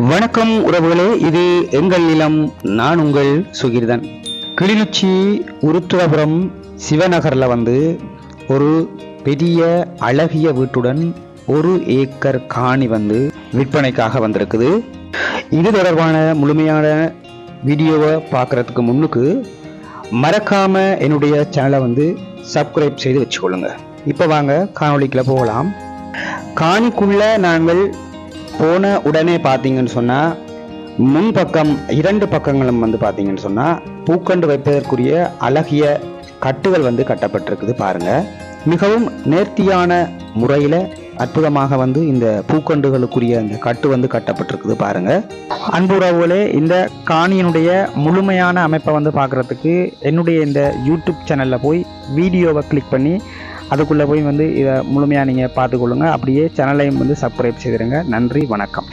வணக்கம் உறவுகளே, இது எங்கள் நிலம். நான் உங்கள் சுகிர்தன். கிளிநொச்சி உருத்துவபுரம் சிவநகரில் ஒரு பெரிய அழகிய வீட்டுடன் 1 ஏக்கர் காணி விற்பனைக்காக வந்திருக்குது. இது தொடர்பான முழுமையான வீடியோவை பார்க்குறதுக்கு முன்னுக்கு மறக்காம என்னுடைய சேனலை சப்ஸ்கிரைப் செய்து வச்சுக்கொள்ளுங்க. இப்போ வாங்க காணொளிக்குள்ள போகலாம். காணிக்குள்ள நாங்கள் போன உடனே பார்த்தீங்கன்னு சொன்னால் முன்பக்கம் 2 பக்கங்களும் பார்த்தீங்கன்னு சொன்னால் பூக்கண்டு வைப்பதற்குரிய அழகிய கட்டுகள் கட்டப்பட்டிருக்குது. பாருங்க, மிகவும் நேர்த்தியான முறையில் அற்புதமாக இந்த பூக்கண்டுகளுக்குரிய அந்த கட்டு கட்டப்பட்டிருக்குது. பாருங்க அன்புறவுகளே, இந்த காணியினுடைய முழுமையான அமைப்பை பார்க்குறதுக்கு என்னுடைய இந்த யூடியூப் சேனலில் போய் வீடியோவை கிளிக் பண்ணி அதுக்குள்ளே போய் இதை முழுமையாக நீங்கள் பார்த்துக்கொள்ளுங்க. அப்படியே சேனலையும் சப்ஸ்கிரைப் செய்திருங்க. நன்றி, வணக்கம்.